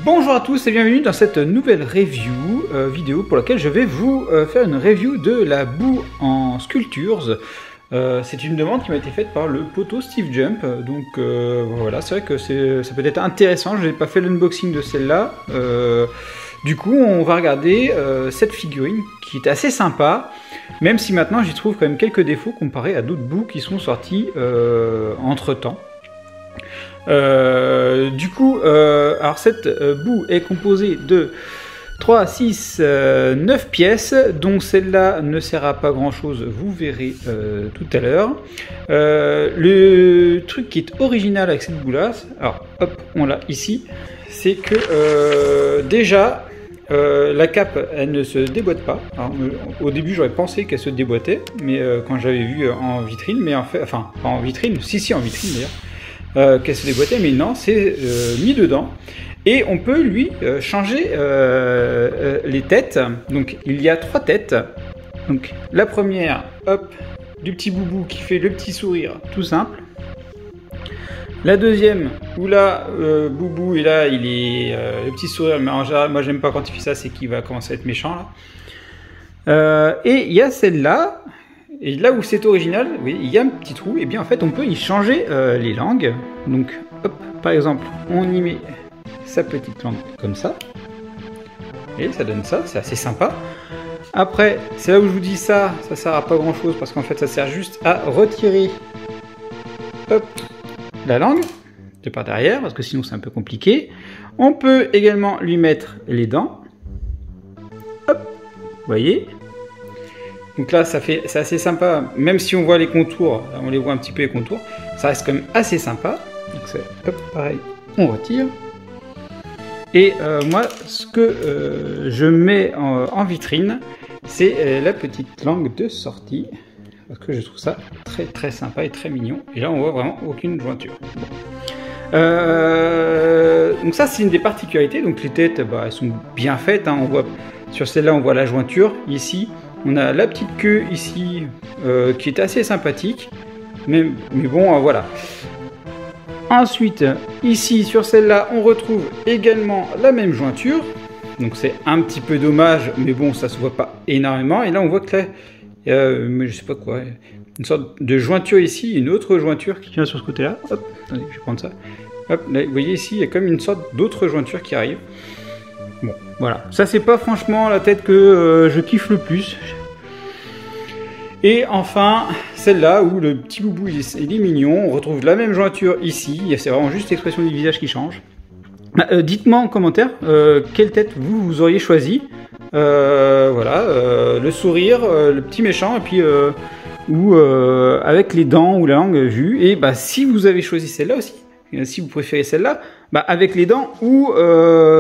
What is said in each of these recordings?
Bonjour à tous et bienvenue dans cette nouvelle review vidéo pour laquelle je vais vous faire une review de la boue en sculptures. C'est une demande qui m'a été faite par le poteau Steve Jump, donc voilà, c'est vrai que ça peut être intéressant. Je n'ai pas fait l'unboxing de celle-là. Du coup, on va regarder cette figurine qui est assez sympa, même si maintenant j'y trouve quand même quelques défauts comparé à d'autres boues qui sont sorties entre-temps. Alors cette boue est composée de 3, 6, 9 pièces, dont celle-là ne sert à pas grand chose, vous verrez tout à l'heure. Le truc qui est original avec cette boue-là, alors hop, on l'a ici, c'est que déjà la cape elle ne se déboîte pas. Alors, au début j'aurais pensé qu'elle se déboîtait, mais quand j'avais vu en vitrine, mais en fait, enfin pas en vitrine, si en vitrine d'ailleurs, qu'elle se déboîtait, mais non, c'est mis dedans. Et on peut lui changer les têtes. Donc il y a 3 têtes. Donc la première, hop, du petit boubou qui fait le petit sourire tout simple. La deuxième, où là, boubou, et là il est le petit sourire, mais en général, moi j'aime pas quand il fait ça, c'est qu'il va commencer à être méchant là. Et il y a celle-là. Et là où c'est original, oui, il y a un petit trou, et bien en fait on peut y changer les langues. Donc hop, par exemple, on y met sa petite langue comme ça, et ça donne ça, c'est assez sympa. Après, c'est là où je vous dis ça sert à pas grand chose, parce qu'en fait ça sert juste à retirer hop, la langue de par derrière, parce que sinon c'est un peu compliqué. On peut également lui mettre les dents, hop, vous voyez. Donc là, c'est assez sympa, même si on voit les contours, on les voit un petit peu les contours, ça reste quand même assez sympa. Donc c'est hop, pareil, on retire. Et moi, ce que je mets en vitrine, c'est la petite langue de sortie, parce que je trouve ça très très sympa et très mignon. Et là, on voit vraiment aucune jointure. Bon. Donc ça, c'est une des particularités. Donc les têtes, bah, elles sont bien faites. Hein. On voit sur celle-là, on voit la jointure ici. On a la petite queue ici qui est assez sympathique, mais bon, voilà. Ensuite, ici sur celle-là, on retrouve également la même jointure. Donc c'est un petit peu dommage, mais bon, ça se voit pas énormément. Et là, on voit que là, je sais pas quoi, une sorte de jointure ici, une autre jointure qui vient sur ce côté-là. Hop, attendez, je vais prendre ça. Hop, là, vous voyez ici, il y a comme une sorte d'autre jointure qui arrive. Bon, voilà. Ça, c'est pas franchement la tête que je kiffe le plus. Et enfin, celle-là où le petit boubou il est mignon. On retrouve la même jointure ici. C'est vraiment juste l'expression du visage qui change. Dites-moi en commentaire quelle tête vous auriez choisi. Voilà, le sourire, le petit méchant, et puis ou avec les dents ou la langue vue. Et bah, si vous avez choisi celle-là aussi, si vous préférez celle-là, bah, avec les dents ou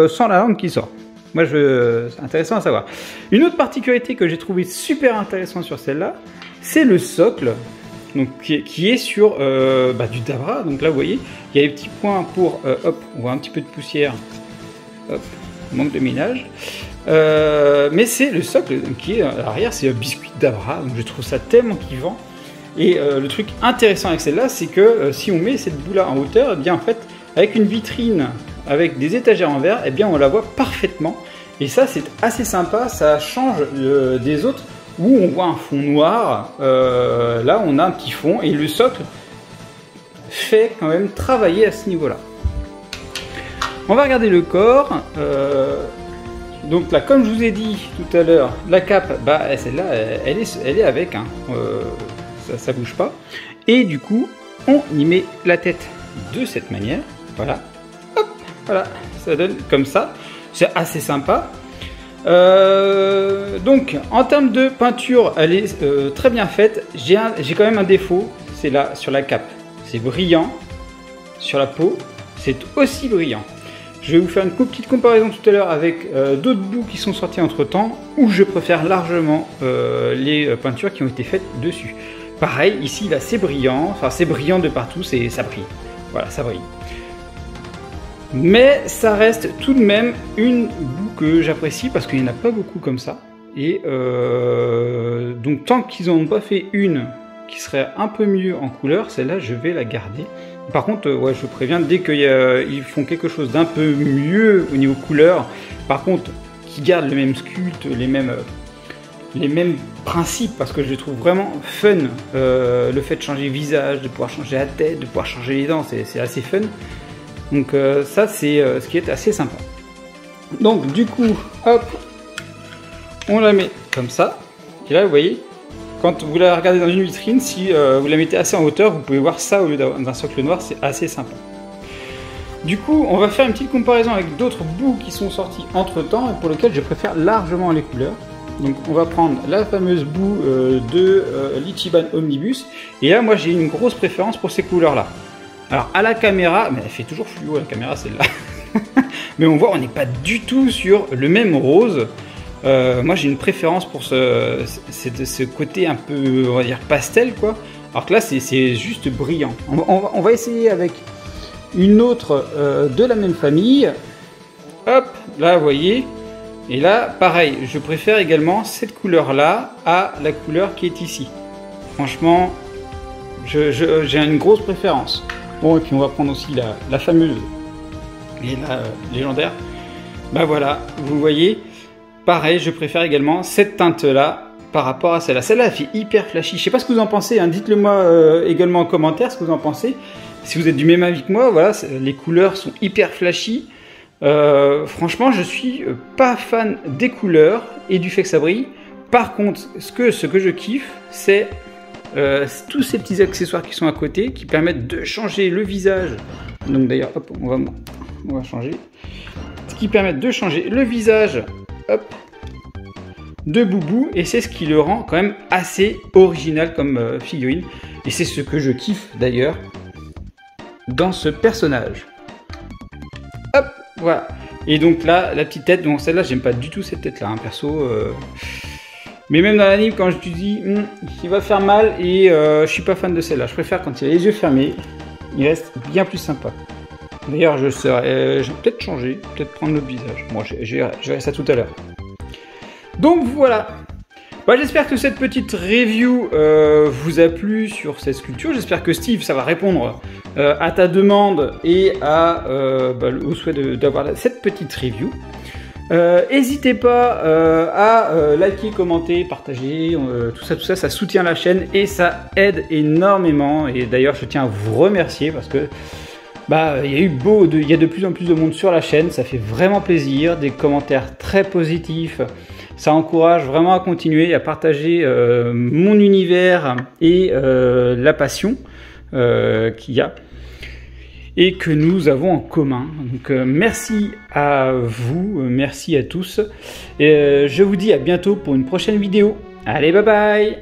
sans la langue qui sort. Moi, c'est intéressant à savoir. Une autre particularité que j'ai trouvé super intéressante sur celle-là, c'est le socle, donc qui est sur du Dabra. Donc là, vous voyez, il y a les petits points pour, hop, on voit un petit peu de poussière, hop, manque de ménage. Mais c'est le socle qui est à l'arrière, c'est un biscuit Dabra. Donc je trouve ça tellement kiffant. Et le truc intéressant avec celle-là, c'est que si on met cette boue-là en hauteur, eh bien en fait, avec une vitrine, avec des étagères en verre, eh bien on la voit parfaitement. Et ça, c'est assez sympa, ça change des autres où on voit un fond noir. Là, on a un petit fond et le socle fait quand même travailler à ce niveau-là. On va regarder le corps. Donc là, comme je vous ai dit tout à l'heure, la cape, bah, celle-là, elle est avec. Hein. Ça bouge pas. Et du coup, on y met la tête de cette manière. Voilà. Hop, voilà. Ça donne comme ça. C'est assez sympa. Donc, en termes de peinture, elle est très bien faite. J'ai quand même un défaut. C'est là, sur la cape. C'est brillant. Sur la peau, c'est aussi brillant. Je vais vous faire une petite comparaison tout à l'heure avec d'autres boues qui sont sorties entre temps, où je préfère largement les peintures qui ont été faites dessus. Pareil, ici, là, c'est brillant. Enfin, c'est brillant de partout, ça brille. Voilà, ça brille. Mais ça reste tout de même une boue que j'apprécie parce qu'il n'y en a pas beaucoup comme ça. Et donc, tant qu'ils n'en ont pas fait une qui serait un peu mieux en couleur, celle-là, je vais la garder. Par contre, ouais, je préviens, dès qu'ils font quelque chose d'un peu mieux au niveau couleur, par contre, qui gardent le même sculpte, les mêmes principes, parce que je trouve vraiment fun le fait de changer le visage, de pouvoir changer la tête, de pouvoir changer les dents, c'est assez fun. Donc ça, c'est ce qui est assez sympa. Donc du coup, hop, on la met comme ça. Et là, vous voyez, quand vous la regardez dans une vitrine, si vous la mettez assez en hauteur, vous pouvez voir ça au lieu d'un socle noir, c'est assez sympa. Du coup, on va faire une petite comparaison avec d'autres bouts qui sont sortis entre temps et pour lesquels je préfère largement les couleurs. Donc on va prendre la fameuse boue de l'Ichiban Omnibus. Et là, moi j'ai une grosse préférence pour ces couleurs-là. Alors à la caméra, mais elle fait toujours fluo la caméra celle-là. Mais on voit, on n'est pas du tout sur le même rose. Moi j'ai une préférence pour ce côté un peu, on va dire, pastel quoi. Alors que là c'est juste brillant. On va essayer avec une autre de la même famille. Hop, là vous voyez. Et là pareil, je préfère également cette couleur là à la couleur qui est ici. Franchement, j'ai une grosse préférence. Bon, et puis on va prendre aussi la fameuse et la légendaire. Bah voilà, vous voyez. Pareil, je préfère également cette teinte-là par rapport à celle-là. Celle-là, elle fait hyper flashy. Je sais pas ce que vous en pensez, hein. Dites-le moi également en commentaire ce que vous en pensez. Si vous êtes du même avis que moi, voilà, les couleurs sont hyper flashy. Franchement, je suis pas fan des couleurs et du fait que ça brille. Par contre, ce que je kiffe, c'est tous ces petits accessoires qui sont à côté, qui permettent de changer le visage. Donc d'ailleurs, hop, on va changer. Ce qui permet de changer le visage. Hop, de Boubou, et c'est ce qui le rend quand même assez original comme figurine, et c'est ce que je kiffe d'ailleurs dans ce personnage. Hop, voilà. Et donc là, la petite tête, donc celle-là, j'aime pas du tout cette tête-là, hein, perso. Mais même dans l'anime, quand je te dis, il va faire mal, et je suis pas fan de celle-là. Je préfère quand il a les yeux fermés, il reste bien plus sympa. D'ailleurs, je vais peut-être changer, peut-être prendre l'autre visage. Moi, je verrai ça tout à l'heure. Donc voilà. Bah, j'espère que cette petite review vous a plu sur cette sculpture. J'espère que Steve, ça va répondre à ta demande et au souhait d'avoir cette petite review. N'hésitez pas à liker, commenter, partager, tout ça, ça soutient la chaîne et ça aide énormément. Et d'ailleurs, je tiens à vous remercier parce que il y a de plus en plus de monde sur la chaîne, ça fait vraiment plaisir, des commentaires très positifs, ça encourage vraiment à continuer, à partager mon univers et la passion qu'il y a et que nous avons en commun. Donc merci à vous, merci à tous, et je vous dis à bientôt pour une prochaine vidéo. Allez, bye bye!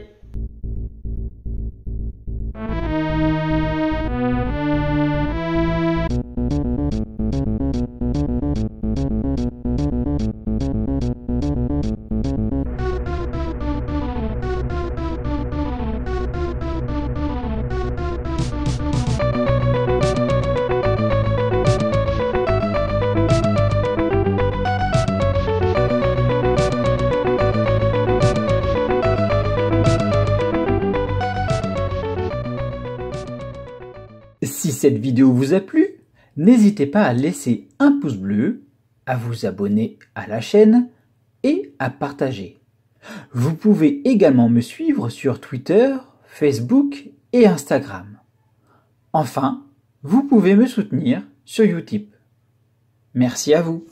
Si cette vidéo vous a plu, n'hésitez pas à laisser un pouce bleu, à vous abonner à la chaîne et à partager. Vous pouvez également me suivre sur Twitter, Facebook et Instagram. Enfin, vous pouvez me soutenir sur Utip. Merci à vous.